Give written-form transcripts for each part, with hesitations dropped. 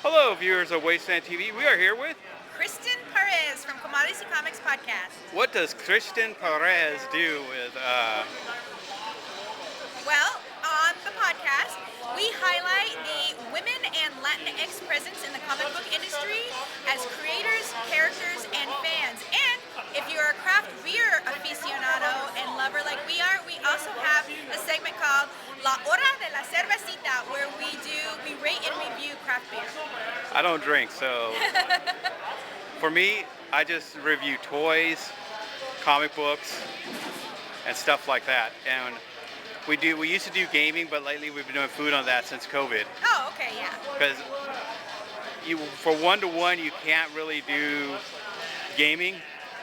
Hello, viewers of Wasteland TV. We are here with. Kristen Parraz from Commodity Comics Podcast. What does Kristen Parraz do with? Well, on the podcast, we highlight the women and Latinx presence in the comic book industry as creators, characters, and fans. And if you're a craft beer aficionado and lover like we are, we also have a segment called La Hora de la Cervecita, where we rate and review craft beer. I don't drink, so for me, I just review toys, comic books, and stuff like that. And we used to do gaming, but lately we've been doing food on that since COVID. Oh, okay, yeah. Because for one-to-one, you can't really do gaming.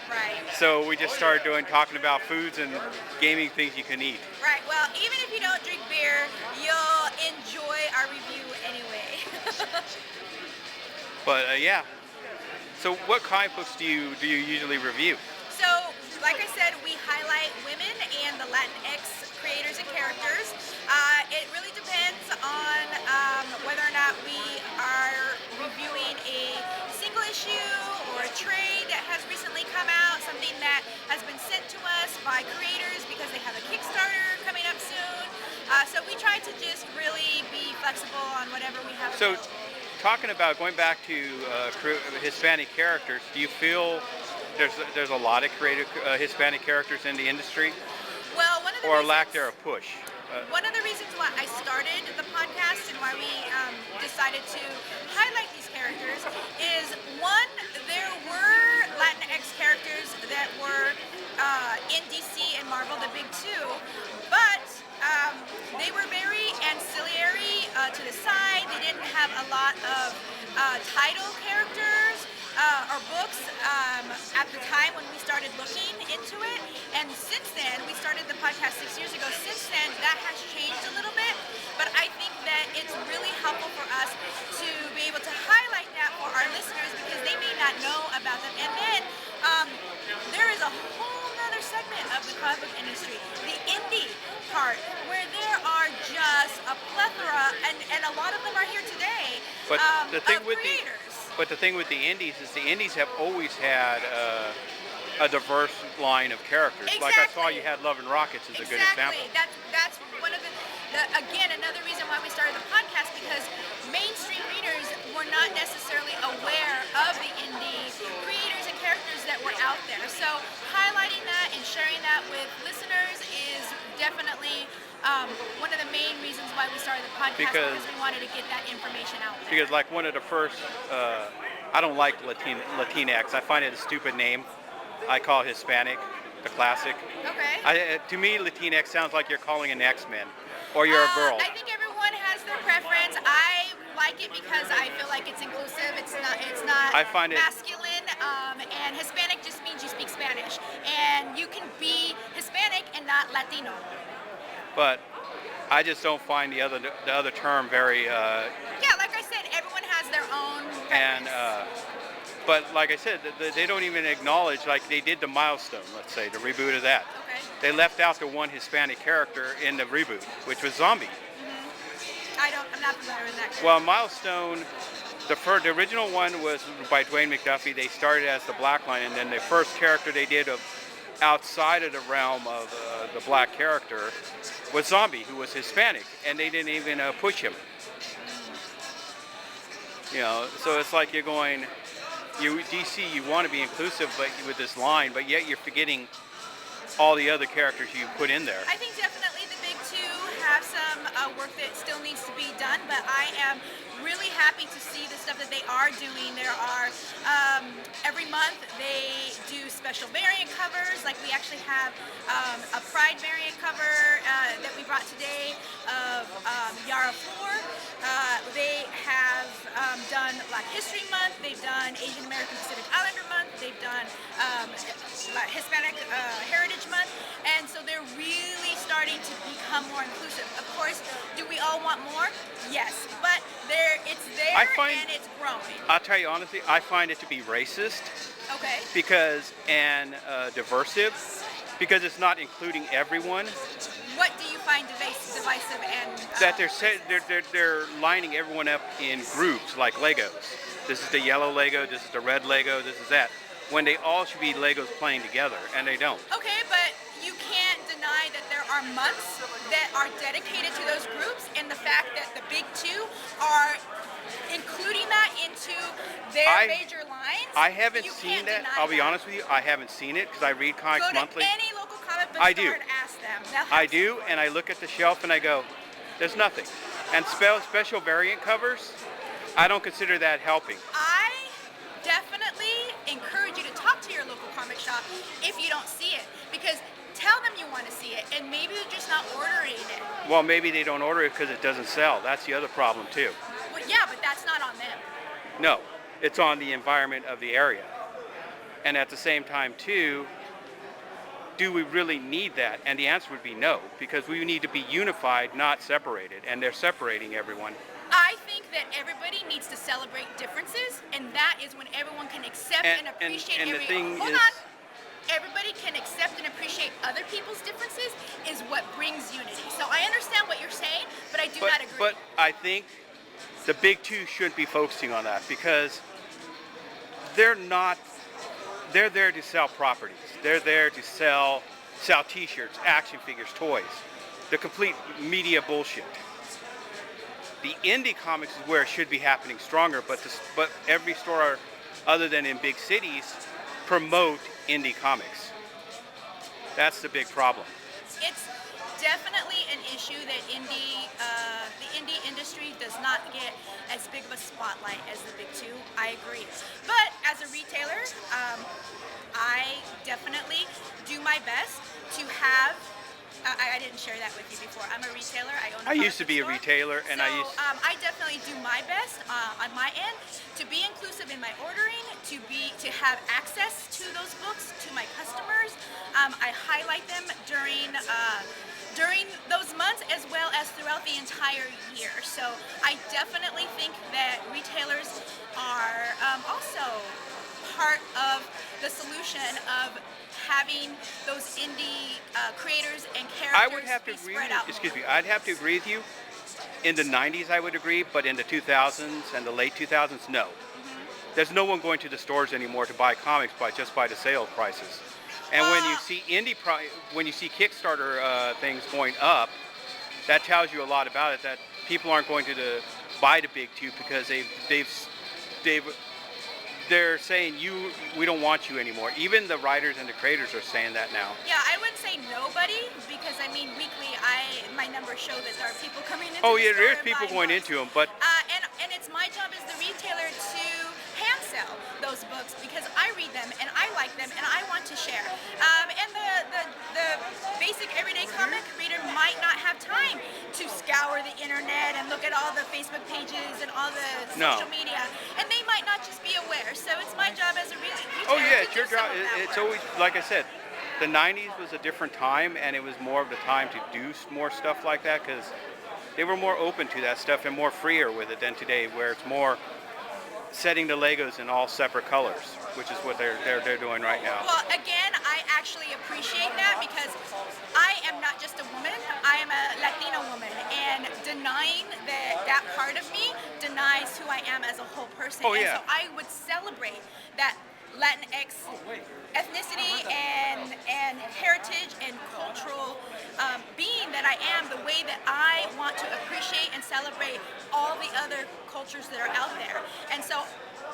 Right. So we just started talking about foods and gaming things you can eat. Right. Well, even if you don't drink beer, you'll enjoy our review anyway. But yeah. So what comic books do you usually review? So, like I said, we highlight women and the Latinx creators and characters. It really depends on whether or not we are reviewing a single issue or a trade that has recently come out, something that has been sent to us by creators because they have a Kickstarter coming up soon. So we try to just really be flexible on whatever we have. So, talking about going back to Hispanic characters, do you feel there's a lot of creative Hispanic characters in the industry? Well, one of the or reasons, lack there of push? One of the reasons why I started the podcast and why we decided to highlight these characters is, one, there were Latinx characters that were in DC and Marvel, the big two, but they were very ancillary to the side. They didn't have a lot of title characters or books at the time when we started looking into it. And since then, we started the podcast 6 years ago. Since then, that has changed a little bit. But I think that it's really helpful for us to be able to highlight that for our listeners because they may not know about them. And then there is a whole other segment of the comic book industry, the indie part, where there are just a plethora, and a lot of them are here today, but the thing of with creators. But the thing with the indies is the indies have always had a diverse line of characters. Exactly. Like I saw you had Love and Rockets as a good example. That's one of the again, another reason why we started the podcast, because mainstream readers were not necessarily aware of the indie creators and characters that were out there. So highlighting that and sharing that with listeners is definitely one of the main reasons why we started the podcast, because we wanted to get that information out there. Because like one of the first, I don't like Latinx. I find it a stupid name. I call Hispanic the classic. Okay. To me, Latinx sounds like you're calling an X-Men, or you're a girl. I think everyone has their preference. I like it because I feel like it's inclusive. It's not I find it masculine. And Hispanic just means you speak Spanish, and you can be Hispanic and not Latino. But I just don't find the other term very. Yeah, like I said, everyone has their own preference. And but like I said, they don't even acknowledge, like they did the Milestone, let's say, the reboot of that. Okay. They left out the one Hispanic character in the reboot, which was Zombie. Mm-hmm. I'm not familiar with that character. Well, Milestone, the original one was by Dwayne McDuffie. They started as the Black Line, and then the first character they did outside of the realm of the black character was Zombie, who was Hispanic, and they didn't even push him. You know, so it's like you're going, DC, you want to be inclusive, but with this line, but yet you're forgetting all the other characters you put in there. I think definitely the big two have some work that still needs to be done, but I am really happy to see the stuff that they are doing. There are, every month they do special variant covers, like we actually have a Pride variant cover that we brought today of Yara Floor. They have done Black History Month, they've done Asian American Pacific Islander Month, they've done Hispanic Heritage Month, and so they're really starting to become more inclusive. Of course, do we all want more? Yes, but it's there and it's growing. I'll tell you honestly, I find it to be racist. Okay. And diversive, because it's not including everyone. what do you find divisive and That racist? they're lining everyone up in groups like Legos. This is the yellow Lego, this is the red Lego, this is that. When they all should be Legos playing together, and they don't. Okay, but you can't deny that there are months that are dedicated to those groups, and the fact that the big two are including that into their major lines. I haven't you seen can't that. deny I'll be that. honest with you, I haven't seen it because I read comics Go to monthly. any local comic book I store do. and ask them. They'll have I do, something. and I look at the shelf and I go, there's nothing. And special variant covers, I don't consider that helping. I definitely encourage you to talk to your local comic shop if you don't see it, because tell them you want to see it, and maybe they're just not ordering it. Well, maybe they don't order it because it doesn't sell. That's the other problem too. Well, yeah, but that's not on them. No, it's on the environment of the area. And at the same time too, do we really need that? And the answer would be no, because we need to be unified, not separated, and they're separating everyone. I think that everybody needs to celebrate differences, and that is when everyone can accept and appreciate and the thing Hold is, on. Everybody can accept and appreciate other people's differences is what brings unity. So I understand what you're saying, but I do not agree. But I think the big two shouldn't be focusing on that because they're there to sell properties. They're there to sell t-shirts, action figures, toys. The complete media bullshit. The indie comics is where it should be happening stronger, but every store other than in big cities promote indie comics. That's the big problem. It's definitely an issue that the indie industry does not get as big of a spotlight as the big two. I agree. But as a retailer, I definitely do my best to have. I didn't share that with you before. I'm a retailer. I used to be a retailer, and I definitely do my best on my end to be inclusive in my ordering, to have access to those books to my customers. I highlight them during those months as well as throughout the entire year. So I definitely think that retailers are also part of the solution of having those indie creators and characters I would have to be agree. spread out. Excuse me. I'd have to agree with you. In the 90s, I would agree, but in the 2000s and the late 2000s, no. Mm-hmm. There's no one going to the stores anymore to buy comics just by the sale prices. And when you see when you see Kickstarter things going up, that tells you a lot about it. That people aren't going to buy the big two because they're saying we don't want you anymore. Even the writers and the creators are saying that now. Yeah, I wouldn't say nobody because I mean weekly my numbers show that there are people coming into Oh the yeah, store there's and people buying going books. into them, but And it's my job as the retailer to hand sell those books because I read them and I like them and I want to share. And the basic everyday comic reader might not have time to scour the internet and look at all the Facebook pages and all the social media, and they might not just be aware. So it's my job as a retailer. oh yeah, to it's do your some job. of that It's work. always like I said, the 90s was a different time, and it was more of the time to do more stuff like that because they were more open to that stuff and more freer with it than today, where it's more setting the Legos in all separate colors, which is what they're doing right now. Well, again, I actually appreciate that because I am not just a woman, I am a Latina woman, and denying that part of me denies who I am as a whole person. Oh, yeah. And so I would celebrate that Latinx ethnicity and heritage and cultural being that I am, the way that I want to appreciate and celebrate all the other cultures that are out there. And so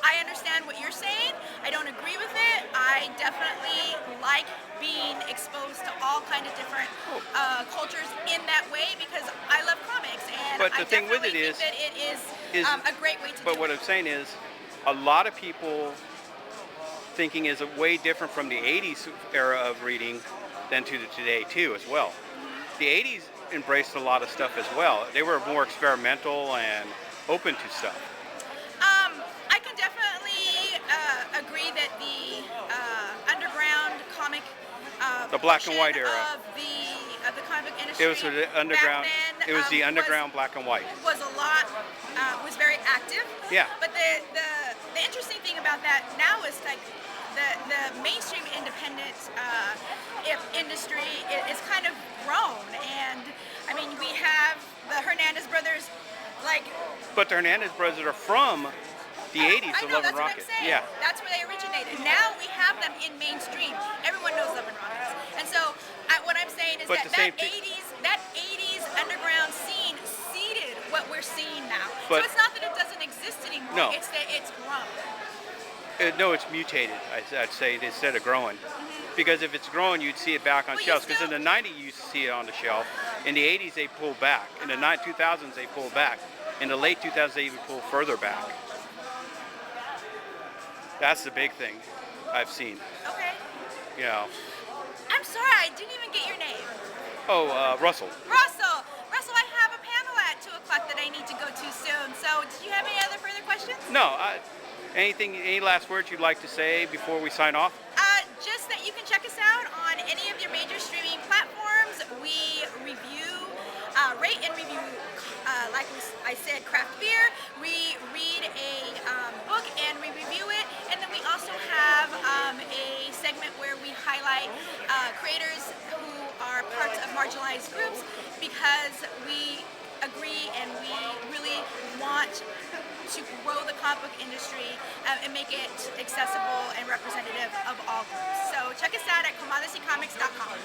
I understand what you're saying. I don't agree with it. I definitely like being exposed to all kinds of different cultures in that way because I love comics, and But the I thing with definitely it think that it is a great way to do But what it. I'm saying is, a lot of people thinking is way different from the 80s era of reading than to the today too as well. The 80s embraced a lot of stuff as well. They were more experimental and open to stuff. I can definitely agree that the underground comic The black and portion white era. of the comic book industry It was the underground. back then, It was the underground black and white. was a lot was very active. Yeah. But the interesting thing about that now is like the mainstream independent industry is kind of grown, and I mean we have the Hernandez brothers, like. But the Hernandez brothers are from the 80s, I the know, Love and that's what I'm Rockets. saying. Yeah. That's where they originated. Now we have them in mainstream. Everyone knows Love and Rockets. And so what I'm saying is But that the same that 80s underground scene seeded what we're seeing now. So But- it's not that it doesn't exist anymore. No. It's that it's grown. No, it's mutated, I'd say, instead of growing. Because if it's growing, you'd see it back on Well, you shelves. Because in still- the 90s, you used to see it on the shelf. In the 80s, they pulled back. In the 2000s, they pulled back. In the late 2000s, they even pulled further back. That's the big thing I've seen. Okay. You know. I'm sorry, I didn't even get your name. Oh, Russell. Russell. Russell, I have a panel at 2 o'clock that I need to go to soon. So do you have any other further questions? No, any last words you'd like to say before we sign off? Just that you can check us out on any of your major streaming platforms. We rate and review, like I said, craft beer. We read a book and we review it. And then we also have a segment where we highlight creators who are parts of marginalized groups, because we agree and we really want to grow the comic book industry and make it accessible and representative of all groups. So check us out at commoditcomics.com.